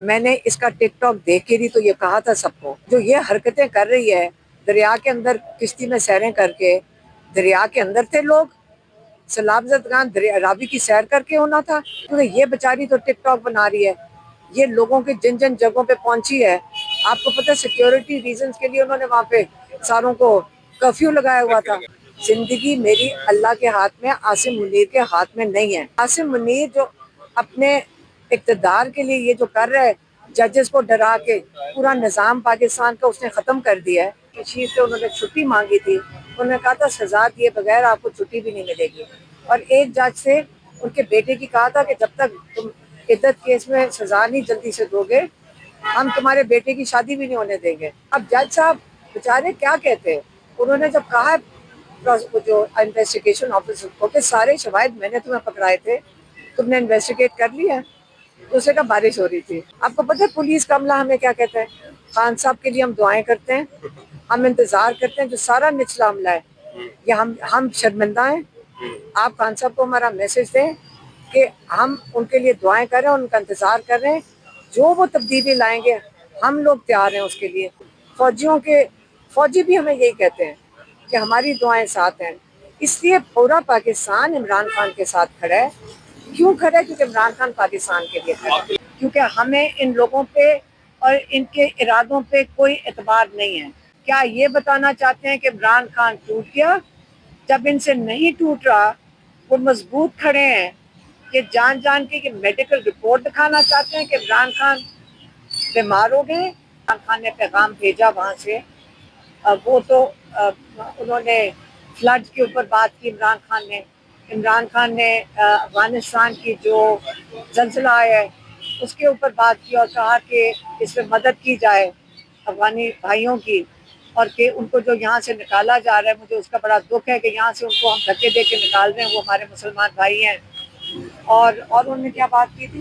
میں نے اس کا ٹک ٹاک دیکھ کے بھی تو یہ کہا تھا سب کو، جو یہ حرکتیں کر رہی ہے دریا کے اندر کشتی میں سیریں کر کے، دریا کے اندر تھے لوگ، سیلاب زدگان راوی کی سیر کر کے ہونا تھا، کیونکہ یہ بیچاری تو ٹک ٹاک بنا رہی ہے، یہ لوگوں کے جن جن جگہوں پہ پہنچی ہے۔ آپ کو پتہ ہے سیکیورٹی ریزنز کے لیے انہوں نے وہاں پہ ساروں کو کرفیو لگایا ہوا تھا۔ زندگی میری اللہ کے ہاتھ میں، عاصم منیر کے ہاتھ میں نہیں ہے۔ عاصم منیر جو اپنے اقتدار کے لیے یہ جو کر رہا ہے، ججز کو ڈرا کے پورا نظام پاکستان کا اس نے ختم کر دیا ہے۔ کشیر سے انہوں نے چھٹی مانگی تھی، انہوں نے کہا تھا سزا دیے بغیر آپ کو چھٹی بھی نہیں ملے گی، اور ایک جج سے ان کے بیٹے کی کہا تھا کہ جب تک تم عدت کیس میں سزا نہیں جلدی سے دو گے ہم تمہارے بیٹے کی شادی بھی نہیں ہونے دیں گے۔ اب جج صاحب بیچارے کیا کہتے ہیں، انہوں نے جب کہا جو انویسٹیگیشن آفیسر کو کہ سارے شواہد میں نے تمہیں پکڑائے تھے، تم نے انویسٹیگیٹ کر لیا، دوسرے کا بارش ہو رہی تھی۔ آپ کو پتہ ہے پولیس کا عملہ ہمیں کیا کہتا ہے؟ خان صاحب کے لیے ہم دعائیں کرتے ہیں، ہم انتظار کرتے ہیں، جو سارا نچلا عملہ ہے یہ ہم شرمندہ ہیں۔ آپ خان صاحب کو ہمارا میسج دیں کہ ہم ان کے لیے دعائیں کریں، ان کا انتظار کر رہے ہیں، جو وہ تبدیلی لائیں گے ہم لوگ تیار ہیں اس کے لیے۔ فوجی بھی ہمیں یہی کہتے ہیں کہ ہماری دعائیں ساتھ ہیں، اس لیے پورا پاکستان عمران خان کے ساتھ کھڑا ہے۔ کیوں کھڑا ہے؟ کیونکہ عمران خان پاکستان کے لیے کھڑا ہے، کیونکہ ہمیں ان لوگوں پہ اور ان کے ارادوں پہ کوئی اعتبار نہیں ہے۔ کیا یہ بتانا چاہتے ہیں کہ عمران خان ٹوٹ گیا؟ جب ان سے نہیں ٹوٹ رہا، وہ مضبوط کھڑے ہیں کہ جان جان کے کہ میڈیکل رپورٹ دکھانا چاہتے ہیں کہ عمران خان بیمار ہو گئے۔ عمران خان نے پیغام بھیجا وہاں سے، وہ تو انہوں نے فلڈ کے اوپر بات کی، عمران خان نے افغانستان کی جو زلزلہ آیا ہے اس کے اوپر بات کی اور کہا کہ اس میں مدد کی جائے افغانی بھائیوں کی، اور کہ ان کو جو یہاں سے نکالا جا رہا ہے، مجھے اس کا بڑا دکھ ہے کہ یہاں سے ان کو ہم دھکے دے کے نکال رہے ہیں، وہ ہمارے مسلمان بھائی ہیں۔ اور انہوں نے کیا بات کی تھی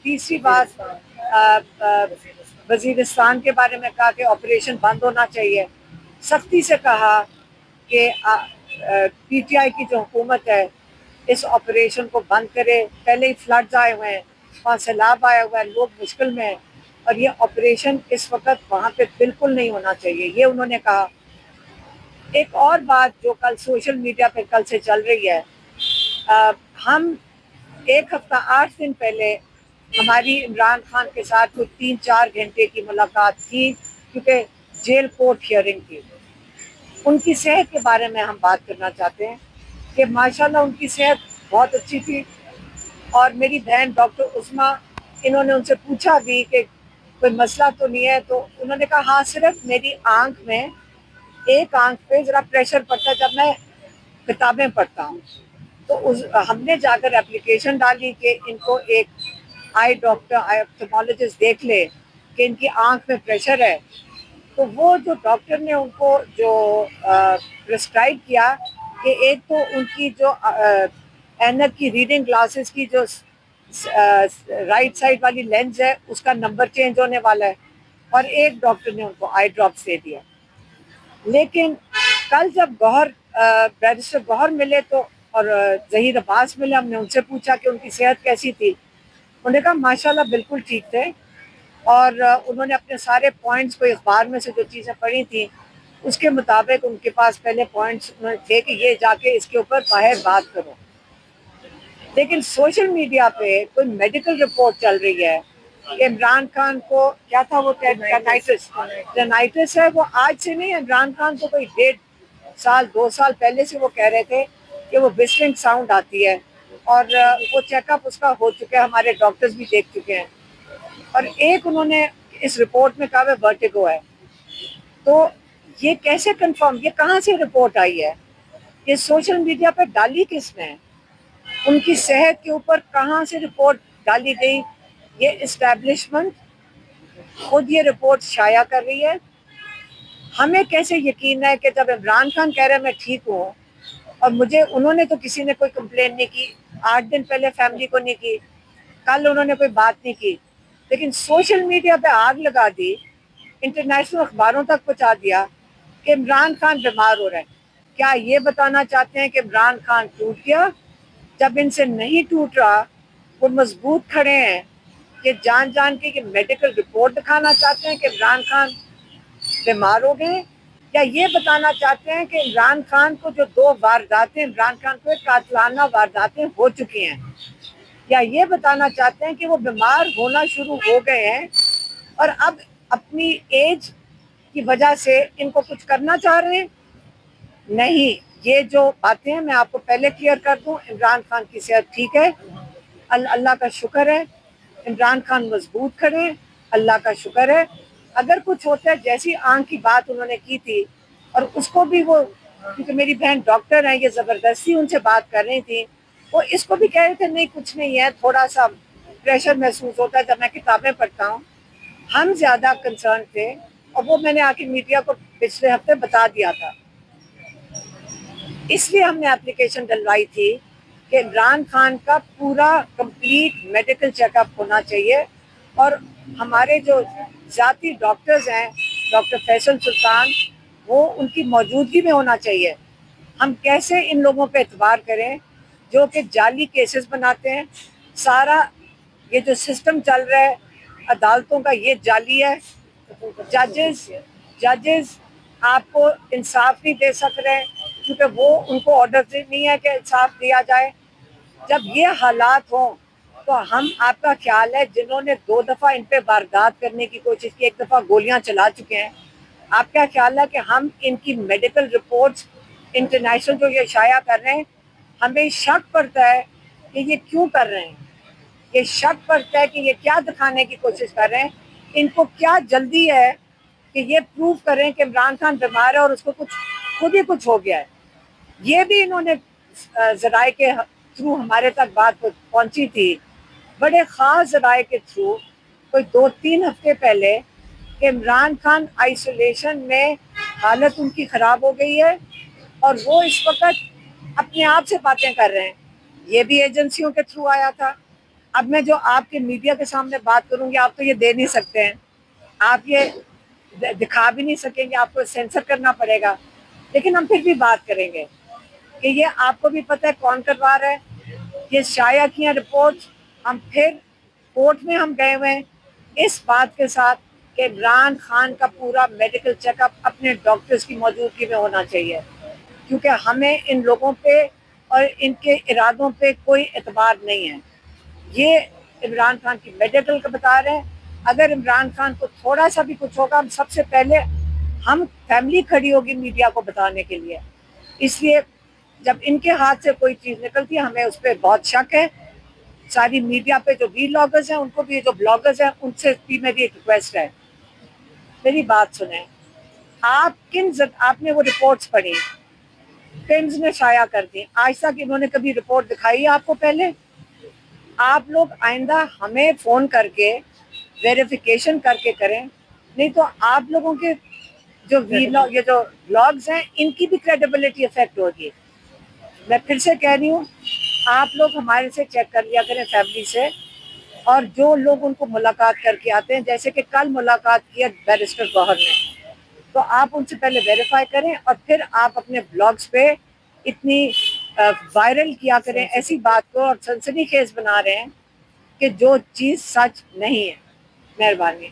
تیسری بات وزیرستان کے بارے میں کہا کہ آپریشن بند ہونا چاہیے، سختی سے کہا کہ پی ٹی آئی کی جو حکومت ہے اس آپریشن کو بند کرے، پہلے ہی فلڈز آئے ہوئے ہیں، وہاں سیلاب آیا ہوا ہے، لوگ مشکل میں ہیں، اور یہ آپریشن اس وقت وہاں پہ بالکل نہیں ہونا چاہیے، یہ انہوں نے کہا۔ ایک اور بات جو کل سوشل میڈیا پہ کل سے چل رہی ہے، ہم ایک ہفتہ 8 دن پہلے ہماری عمران خان کے ساتھ کوئی 3-4 گھنٹے کی ملاقات تھی، کیونکہ جیل کورٹ ہیئرنگ تھی۔ ان کی صحت کے بارے میں ہم بات کرنا چاہتے ہیں کہ ماشاءاللہ ان کی صحت بہت اچھی تھی، اور میری بہن ڈاکٹر عثمیٰ، انہوں نے ان سے پوچھا بھی کہ کوئی مسئلہ تو نہیں ہے، تو انہوں نے کہا ہاں صرف میری آنکھ میں ایک آنکھ پہ ذرا پریشر پڑتا ہے جب میں کتابیں پڑھتا ہوں، تو ہم نے جا کر اپلیکیشن ڈالی کہ ان کو ایک آئی ڈاکٹر آپتھالمولوجسٹ دیکھ لے کہ ان کی آنکھ میں پریشر ہے۔ تو وہ جو ڈاکٹر نے ان کو جو پرسکرائب کیا کہ ایک تو ان کی جو اینک کی ریڈنگ گلاسز کی جو رائٹ سائڈ والی لینز ہے اس کا نمبر چینج ہونے والا ہے، اور ایک ڈاکٹر نے ان کو آئی ڈراپس دے دیا۔ لیکن کل جب بیرسٹر گوہر ملے تو اور ظہیر عباس ملے، ہم نے ان سے پوچھا کہ ان کی صحت کیسی تھی، انہوں نے کہا ماشاءاللہ بالکل ٹھیک تھے، اور انہوں نے اپنے سارے پوائنٹس کو اخبار میں سے جو چیزیں پڑھی تھیں اس کے مطابق ان کے پاس پہلے پوائنٹس تھے کہ یہ جا کے اس کے اوپر باہر بات کرو۔ لیکن سوشل میڈیا پہ کوئی میڈیکل رپورٹ چل رہی ہے کہ عمران خان کو کیا تھا، وہ ٹینائٹس ہے، وہ آج سے نہیں، عمران خان کو کوئی 1.5 سال 2 سال پہلے سے وہ کہہ رہے تھے کہ وہ وسلنگ ساؤنڈ آتی ہے، اور وہ چیک اپ اس کا ہو چکا ہے، ہمارے ڈاکٹرز بھی دیکھ چکے ہیں، اور ایک انہوں نے اس رپورٹ میں کہا ورٹیگو ہے۔ تو یہ کیسے کنفرم، یہ کہاں سے رپورٹ آئی ہے، یہ سوشل میڈیا پہ ڈالی کس نے، ان کی صحت کے اوپر کہاں سے رپورٹ ڈالی گئی؟ یہ اسٹیبلشمنٹ خود یہ رپورٹ شائع کر رہی ہے۔ ہمیں کیسے یقین ہے کہ جب عمران خان کہہ رہے ہیں میں ٹھیک ہوں، اور مجھے انہوں نے تو کسی نے کوئی کمپلین نہیں کی، 8 دن پہلے فیملی کو نہیں کی، کل انہوں نے کوئی بات نہیں کی، لیکن سوشل میڈیا پہ آگ لگا دی، انٹرنیشنل اخباروں تک پہنچا دیا کہ عمران خان بیمار ہو رہے ہیں۔ کیا یہ بتانا چاہتے ہیں کہ عمران خان ٹوٹ گیا؟ جب ان سے نہیں ٹوٹ رہا، وہ مضبوط کھڑے ہیں یہ جان جان کے میڈیکل رپورٹ دکھانا چاہتے ہیں کہ عمران خان بیمار ہو گئے، یا یہ بتانا چاہتے ہیں کہ عمران خان کو جو 2 وارداتیں، عمران خان کو قاتلانہ وارداتیں ہو چکی ہیں، یا یہ بتانا چاہتے ہیں کہ وہ بیمار ہونا شروع ہو گئے ہیں اور اب اپنی ایج کی وجہ سے ان کو کچھ کرنا چاہ رہے ہیں؟ نہیں، یہ جو باتیں ہیں میں آپ کو پہلے کلیئر کر دوں، عمران خان کی صحت ٹھیک ہے، اللہ کا شکر ہے، عمران خان مضبوط کھڑے، اللہ کا شکر ہے۔ اگر کچھ ہوتا ہے، جیسی آنکھ کی بات انہوں نے کی تھی، اور اس کو بھی وہ، کیونکہ میری بہن ڈاکٹر ہیں، یہ زبردستی ان سے بات کر رہی تھی، وہ اس کو بھی کہہ رہے تھے نہیں کچھ نہیں ہے، تھوڑا سا پریشر محسوس ہوتا ہے جب میں کتابیں پڑھتا ہوں۔ ہم زیادہ کنسرن تھے، اور وہ میں نے آ کے میڈیا کو پچھلے ہفتے بتا دیا تھا، اس لیے ہم نے اپلیکیشن ڈلوائی تھی کہ عمران خان کا پورا کمپلیٹ میڈیکل چیک اپ ہونا چاہیے، اور ہمارے جو ذاتی ڈاکٹرز ہیں، ڈاکٹر فیصل سلطان، وہ ان کی موجودگی میں ہونا چاہیے۔ ہم کیسے ان لوگوں پہ اعتبار کریں جو کہ جعلی کیسز بناتے ہیں؟ سارا یہ جو سسٹم چل رہا ہے عدالتوں کا، یہ جعلی ہے۔ ججز آپ کو انصاف نہیں دے سک رہے کیونکہ وہ ان کو آرڈر نہیں ہے کہ انصاف دیا جائے۔ جب یہ حالات ہوں تو ہم، آپ کا خیال ہے جنہوں نے 2 دفعہ ان پہ واردات کرنے کی کوشش کی، 1 دفعہ گولیاں چلا چکے ہیں، آپ کا خیال ہے کہ ہم ان کی میڈیکل رپورٹس انٹرنیشنل جو یہ شائع کر رہے ہیں، ہمیں شک پڑتا ہے کہ یہ کیوں کر رہے ہیں؟ یہ شک پڑتا ہے کہ یہ کیا دکھانے کی کوشش کر رہے ہیں؟ ان کو کیا جلدی ہے کہ یہ پروف کریں کہ عمران خان بیمار ہے اور اس کو کچھ خود ہی کچھ ہو گیا ہے؟ یہ بھی انہوں نے ذرائع کے تھرو ہمارے تک بات پہنچی تھی، بڑے خاص ذرائع کے تھرو، کوئی 2-3 ہفتے پہلے، کہ عمران خان آئسولیشن میں حالت ان کی خراب ہو گئی ہے اور وہ اس وقت اپنے آپ سے باتیں کر رہے ہیں۔ یہ بھی ایجنسیوں کے تھرو آیا تھا۔ اب میں جو آپ کے میڈیا کے سامنے بات کروں گی، آپ تو یہ دے نہیں سکتے ہیں، آپ یہ دکھا بھی نہیں سکیں گے، آپ کو سینسر کرنا پڑے گا، لیکن ہم پھر بھی بات کریں گے کہ یہ آپ کو بھی پتہ ہے کون کروا رہا ہے۔ یہ شائع کیا رپورٹ، ہم پھر کورٹ میں ہم گئے ہوئے ہیں اس بات کے ساتھ کہ عمران خان کا پورا میڈیکل چیک اپ اپنے ڈاکٹرز کی موجودگی میں ہونا چاہیے، کیونکہ ہمیں ان لوگوں پہ اور ان کے ارادوں پہ کوئی اعتبار نہیں ہے۔ یہ عمران خان کی میڈیکل کا بتا رہے ہیں، اگر عمران خان کو تھوڑا سا بھی کچھ ہوگا، ہم سب سے پہلے ہم فیملی کھڑی ہوگی میڈیا کو بتانے کے لیے۔ اس لیے جب ان کے ہاتھ سے کوئی چیز نکلتی ہے ہمیں اس پہ بہت شک ہے۔ ساری میڈیا پہ جو ویلاگرز ہیں، ان کو بھی، جو بلاگرز ہیں، ان سے بھی میری ایک ریکویسٹ ہے، میری بات سنیں۔ آپ نے وہ رپورٹس پڑھی، فلمز نے شائع کر دی، آج تک انہوں نے کبھی رپورٹ دکھائی ہے آپ کو پہلے؟ آپ لوگ آئندہ ہمیں فون کر کے ویریفیکیشن کر کے کریں، نہیں تو آپ لوگوں کے جو یہ جو بلاگز ہیں، ان کی بھی کریڈیبلٹی افیکٹ ہوگی۔ میں پھر سے کہہ رہی ہوں، آپ لوگ ہمارے سے چیک کر لیا کریں فیملی سے، اور جو لوگ ان کو ملاقات کر کے آتے ہیں، جیسے کہ کل ملاقات کی ہے بیرسٹر گوہر نے، تو آپ ان سے پہلے ویریفائی کریں اور پھر آپ اپنے بلاگز پہ اتنی وائرل کیا کریں ایسی بات کو، اور سنسنی خیز بنا رہے ہیں کہ جو چیز سچ نہیں ہے۔ مہربانی۔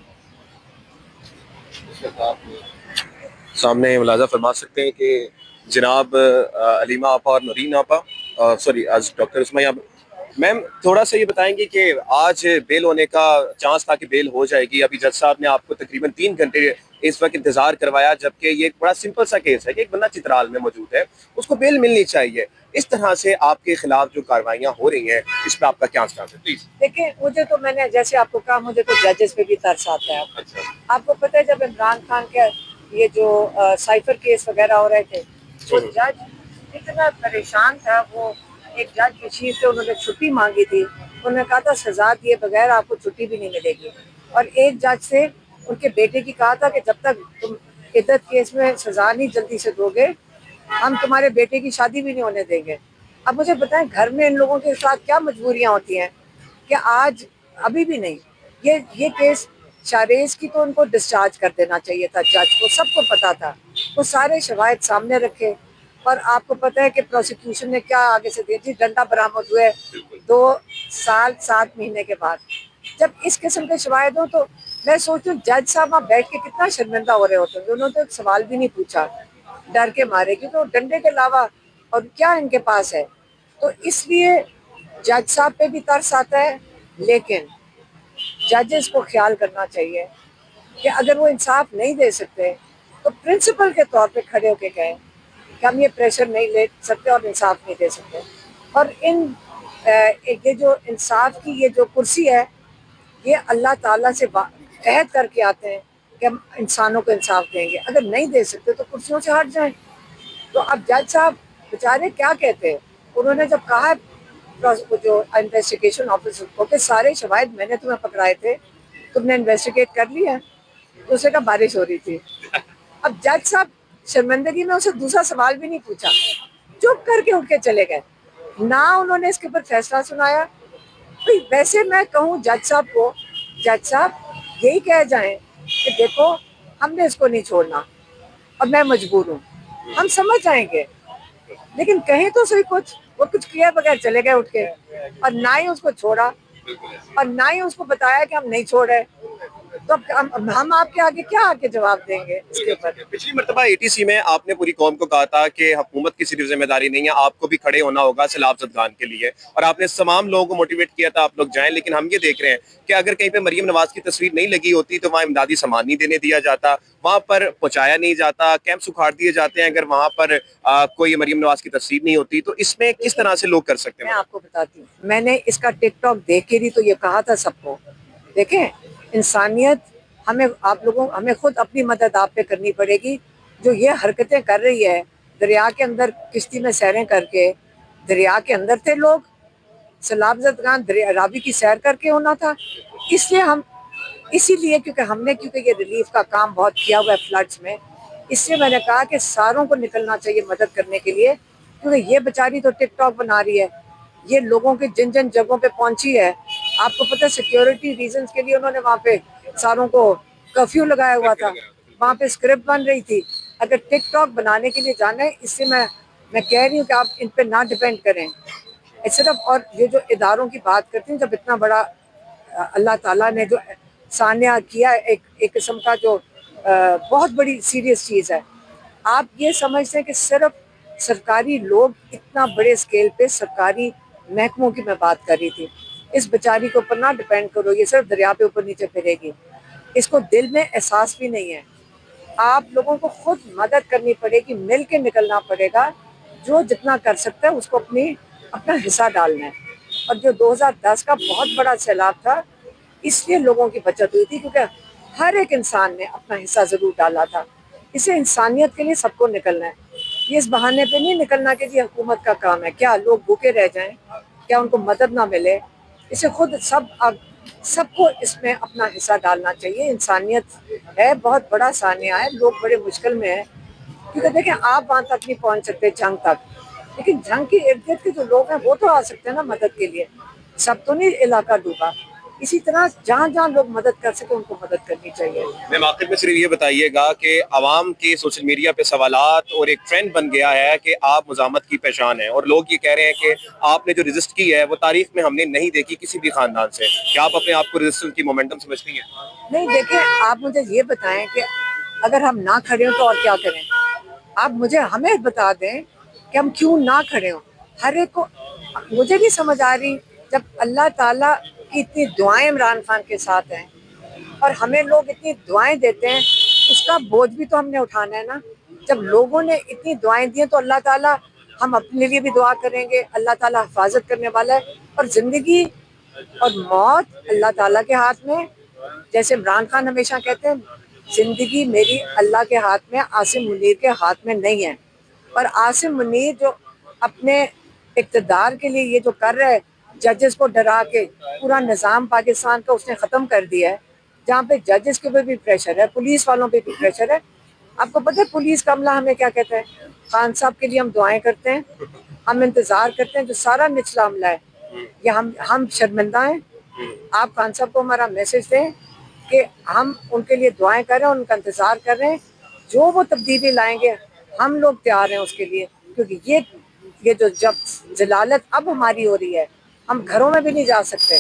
سامنے ملاحظہ فرما سکتے ہیں کہ جناب علیمہ آپا اور نورین آپا، سوری آج ڈاکٹر اسماعیل آپا، میم تھوڑا سا یہ بتائیں گے کہ آج بیل ہونے کا چانس تھا کہ بیل ہو جائے گی، ابھی جج صاحب نے آپ کو تقریباً 3 گھنٹے اس وقت انتظار کروایا، جبکہ یہ ایک بڑا سمپل سا کیس ہے کہ ایک بندہ چترال میں موجود ہے، اس کو بیل ملنی چاہیے۔ اس طرح سے آپ کے خلاف جو کاروائیاں ہو رہی ہیں، اس پہ آپ کا کیا اسٹانس ہے؟ پلیز۔ دیکھیں، مجھے تو، میں نے جیسے آپ کو کہا، مجھے تو ججز پہ بھی ترس آتا ہے۔ آپ کو پتہ ہے جب عمران خان کے یہ جو سائفر کیس وغیرہ ہو رہے تھے، وہ جج اتنا پریشان تھا، وہ ایک جج بشیر سے انہوں نے چھٹی مانگی تھی، انہوں نے کہا تھا سزا دیے بغیر آپ کو چھٹی بھی نہیں ملے گی، اور ایک جج سے ان کے بیٹے کی کہا تھا کہ جب تک تم عدت کیس میں سزا نہیں جلدی سے دو گے، ہم تمہارے بیٹے کی شادی بھی نہیں ہونے دیں گے۔ اب مجھے بتائیں گھر میں ان لوگوں کے ساتھ کیا مجبوریاں ہوتی ہیں کہ آج ابھی بھی نہیں، یہ کیس شاریز کی تو ان کو ڈسچارج کر دینا چاہیے تھا جج کو، سب کو پتا تھا، وہ سارے شواہد سامنے رکھے، اور آپ کو پتہ ہے کہ پروسیکیوشن نے کیا آگے سے دیا، جی ڈنڈا برآمد ہوئے 2 سال 7 مہینے کے بعد۔ جب اس قسم کے شواہد ہوں تو میں سوچتی ہوں جج صاحب وہاں بیٹھ کے کتنا شرمندہ ہو رہے ہوتے ہیں. انہوں نے تو ایک سوال بھی نہیں پوچھا ڈر کے مارے, کیونکہ ڈنڈے کے علاوہ اور کیا ان کے پاس ہے. تو اس لیے جج صاحب پہ بھی ترس آتا ہے, لیکن ججز کو خیال کرنا چاہیے کہ اگر وہ انصاف نہیں دے سکتے تو پرنسپل کے طور پہ کھڑے ہو کے کہیں کہ ہم یہ پریشر نہیں لے سکتے اور انصاف نہیں دے سکتے. اور یہ جو انصاف کی یہ جو کرسی ہے, یہ اللہ تعالیٰ سے عہد کر کے آتے ہیں کہ ہم انسانوں کو انصاف دیں گے. اگر نہیں دے سکتے تو کرسیوں سے ہٹ جائیں. تو اب جج صاحب بیچارے کیا کہتے ہیں, انہوں نے جب کہا جو انویسٹیگیشن آفیسر کو کہ سارے شواہد میں نے تمہیں پکڑائے تھے, تم نے انویسٹیگیٹ کر لیا, تو اسے کہا بارش ہو رہی تھی. اب جج صاحب شرمندگی میں اسے دوسرا سوال بھی نہیں پوچھا, چپ کر کے اٹھ کے چلے گئے, نہ انہوں نے اس کے اوپر فیصلہ سنایا. ویسے میں کہوں جج صاحب کو, جج صاحب یہی کہہ جائیں کہ دیکھو ہم نے اس کو نہیں چھوڑنا اور میں مجبور ہوں, ہم سمجھ جائیں گے, لیکن کہیں تو صحیح کچھ. وہ کچھ کیے بغیر چلے گئے اٹھ کے, اور نہ ہی اس کو چھوڑا اور نہ ہی اس کو بتایا کہ ہم نہیں چھوڑ رہے. تو ہم آپ کے آگے کیا آ کے جواب دیں گے اس کے اوپر. پچھلی مرتبہ ATC میں آپ نے پوری قوم کو کہا تھا کہ حکومت کی صرف ذمہ داری نہیں ہے, آپ کو بھی کھڑے ہونا ہوگا سیلاب زدگان کے لیے, اور آپ نے تمام لوگوں کو موٹیویٹ کیا تھا آپ لوگ جائیں. لیکن ہم یہ دیکھ رہے ہیں کہ اگر کہیں پہ مریم نواز کی تصویر نہیں لگی ہوتی تو وہاں امدادی سامان نہیں دینے دیا جاتا, وہاں پر پہنچایا نہیں جاتا, کیمپ اکھاڑ دیے جاتے ہیں اگر وہاں پر کوئی مریم نواز کی تصویر نہیں ہوتی. تو اس میں کس طرح سے لوگ کر سکتے ہیں؟ میں آپ کو بتاتی ہوں, میں نے اس کا ٹک ٹاک دیکھ کے بھی تو یہ کہا تھا سب کو, دیکھیں انسانیت ہمیں خود اپنی مدد آپ پہ کرنی پڑے گی. جو یہ حرکتیں کر رہی ہے, دریا کے اندر کشتی میں سیریں کر کے, دریا کے اندر تھے لوگ, سیلاب زدگان راوی کی سیر کر کے ہونا تھا. اسی لیے کیونکہ یہ ریلیف کا کام بہت کیا ہوا ہے فلڈز میں, اس سے میں نے کہا کہ ساروں کو نکلنا چاہیے مدد کرنے کے لیے, کیونکہ یہ بیچاری تو ٹک ٹاک بنا رہی ہے, یہ لوگوں کے جن جگہوں پہ پہنچی ہے. آپ کو پتہ ہے سیکیورٹی ریزنز کے لیے انہوں نے وہاں پہ ساروں کو کرفیو لگایا ہوا تھا, وہاں پہ اسکرپٹ بن رہی تھی. اگر ٹک ٹاک بنانے کے لیے جانا ہے, اس سے میں کہہ رہی ہوں کہ آپ ان پہ نہ ڈیپینڈ کریں صرف. اور یہ جو اداروں کی بات کرتے ہیں, جب اتنا بڑا اللہ تعالیٰ نے جو سانحہ کیا ایک قسم کا جو بہت بڑی سیریس چیز ہے, آپ یہ سمجھتے ہیں کہ صرف سرکاری لوگ اتنا بڑے اسکیل پہ سرکاری محکموں کی میں بات کر رہی تھی. اس بیچاری کے اوپر نہ ڈیپینڈ کرو, یہ صرف دریا پہ اوپر نیچے پھرے گی. اس کو دل میں احساس بھی نہیں ہے. آپ لوگوں کو خود مدد کرنی پڑے گی, مل کے نکلنا پڑے گا. جو جتنا کر سکتا ہے اس کو اپنا حصہ ڈالنا ہے. اور جو 2010 کا بہت بڑا سیلاب تھا, اس لیے لوگوں کی بچت ہوئی تھی کیونکہ ہر ایک انسان نے اپنا حصہ ضرور ڈالا تھا. اسے انسانیت کے لیے سب کو نکلنا ہے. یہ اس بہانے پہ نہیں نکلنا کہ یہ حکومت کا کام ہے. کیا لوگ بھوکے رہ جائیں, کیا ان کو مدد نہ ملے؟ اسے خود سب کو اس میں اپنا حصہ ڈالنا چاہیے. انسانیت ہے, بہت بڑا سانحہ ہے, لوگ بڑے مشکل میں ہیں. کیونکہ دیکھیں آپ وہاں تک نہیں پہنچ سکتے جنگ تک, لیکن جنگ کے ارد گرد کے جو لوگ ہیں وہ تو آ سکتے ہیں نا مدد کے لیے. سب تو نہیں علاقہ ڈوبا. اسی طرح جہاں جہاں لوگ مدد کر سکے ان کو مدد کرنی چاہیے. میم آخر میں صرف یہ بتائیے گا کہ عوام کے سوشل میڈیا پہ سوالات اور ایک ٹرینڈ بن گیا ہے کہ آپ مزاحمت کی پہچان ہیں, اور لوگ یہ کہہ رہے ہیں کہ آپ نے جو رجسٹ کی ہے وہ تاریخ میں ہم نے نہیں دیکھی کسی بھی خاندان سے. کیا آپ اپنے آپ کو رجسٹر کی مومنٹم سمجھتی ہیں؟ نہیں دیکھیں, آپ مجھے یہ بتائیں کہ اگر ہم نہ کھڑے ہوں تو اور کیا کریں. آپ ہمیں بتا دیں کہ ہم کیوں نہ کھڑے ہوں. ہر ایک کو مجھے نہیں سمجھ آ رہی, جب اللہ تعالیٰ کی اتنی دعائیں عمران خان کے ساتھ ہیں اور ہمیں لوگ اتنی دعائیں دیتے ہیں, اس کا بوجھ بھی تو ہم نے اٹھانا ہے نا. جب لوگوں نے اتنی دعائیں دی ہیں تو اللہ تعالیٰ, ہم اپنے لیے بھی دعا کریں گے. اللہ تعالیٰ حفاظت کرنے والا ہے, اور زندگی اور موت اللہ تعالیٰ کے ہاتھ میں. جیسے عمران خان ہمیشہ کہتے ہیں زندگی میری اللہ کے ہاتھ میں, عاصم منیر کے ہاتھ میں نہیں ہے. اور عاصم منیر جو اپنے اقتدار کے لیے یہ جو کر رہے, ججز کو ڈرا کے پورا نظام پاکستان کا اس نے ختم کر دیا ہے, جہاں پہ ججز کے اوپر بھی پریشر ہے, پولیس والوں پہ بھی پریشر ہے. آپ کو پتہ ہے پولیس کا عملہ ہمیں کیا کہتا ہے؟ خان صاحب کے لیے ہم دعائیں کرتے ہیں, ہم انتظار کرتے ہیں. جو سارا نچلا عملہ ہے یہ ہم شرمندہ ہیں. آپ خان صاحب کو ہمارا میسج دیں کہ ہم ان کے لیے دعائیں کر رہے ہیں, ان کا انتظار کر رہے ہیں. جو وہ تبدیلی لائیں گے ہم لوگ تیار ہیں اس کے لیے. کیونکہ یہ جو جب ضلالت اب ہماری ہو رہی ہے, ہم گھروں میں بھی نہیں جا سکتے,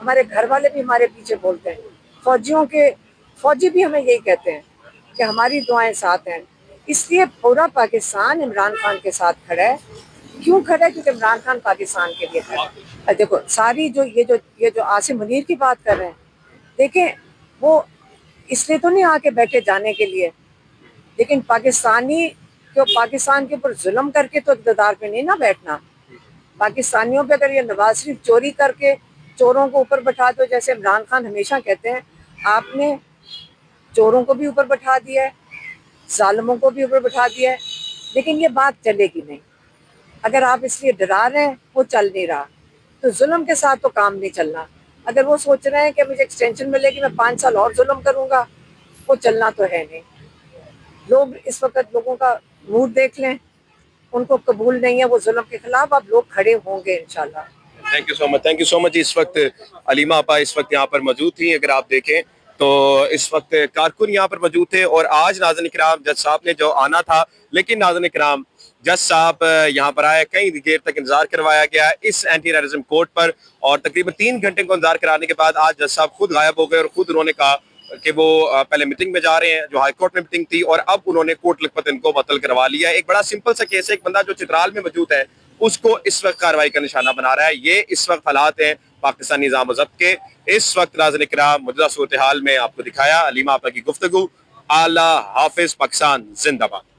ہمارے گھر والے بھی ہمارے پیچھے بولتے ہیں, فوجی بھی ہمیں یہی کہتے ہیں کہ ہماری دعائیں ساتھ ہیں. اس لیے پورا پاکستان عمران خان کے ساتھ کھڑا ہے. کیوں کھڑا ہے؟ کیونکہ عمران خان پاکستان کے لیے کھڑا ہے. دیکھو ساری یہ جو عاصم منیر کی بات کر رہے ہیں, دیکھیں وہ اس لیے تو نہیں آ کے بیٹھے جانے کے لیے, لیکن پاکستان کے اوپر ظلم کر کے تو اقتدار پہ نہیں نہ بیٹھنا. پاکستانیوں پہ اگر یہ نواز شریف چوری کر کے چوروں کو اوپر بٹھا دو, جیسے عمران خان ہمیشہ کہتے ہیں آپ نے چوروں کو بھی اوپر بٹھا دیا ہے, ظالموں کو بھی اوپر بٹھا دیا ہے, لیکن یہ بات چلے گی نہیں. اگر آپ اس لیے ڈرا رہے ہیں وہ چل نہیں رہا, تو ظلم کے ساتھ تو کام نہیں چلنا. اگر وہ سوچ رہے ہیں کہ مجھے ایکسٹینشن ملے گی میں 5 سال اور ظلم کروں گا, وہ چلنا تو ہے نہیں. لوگ اس وقت لوگوں کا موڈ دیکھ لیں, ان کو قبول نہیں ہے وہ ظلم کے خلاف, اب لوگ کھڑے ہوں گے انشاءاللہ. Thank you so much, thank you so much. اس وقت علیمہ آپا اس وقت یہاں پر موجود تھیں. اگر آپ دیکھیں تو اس وقت کارکن یہاں پر موجود تھے, اور آج ناظرین کرام جج صاحب نے جو آنا تھا, لیکن ناظرین کرام جج صاحب یہاں پر آئے, کئی دیر تک انتظار کروایا گیا اس اینٹی ٹیررزم کورٹ پر, اور تقریباً 3 گھنٹے کو انتظار کرانے کے بعد آج جج صاحب خود غائب ہو گئے, اور خود انہوں نے کہا کہ وہ پہلے میٹنگ میں جا رہے ہیں جو ہائی کورٹ میں میٹنگ تھی, اور اب انہوں نے کورٹ لکھپت ان کو معطل کروا لیا. ایک بڑا سمپل سا کیس ہے, ایک بندہ جو چترال میں موجود ہے اس کو اس وقت کارروائی کا نشانہ بنا رہا ہے. یہ اس وقت حالات ہیں پاکستانی نظام و ضبط کے. اس وقت ناظرین کرام موجودہ صورتحال میں آپ کو دکھایا علیمہ آپا کی گفتگو. اعلیٰ حافظ, پاکستان زندہ باد.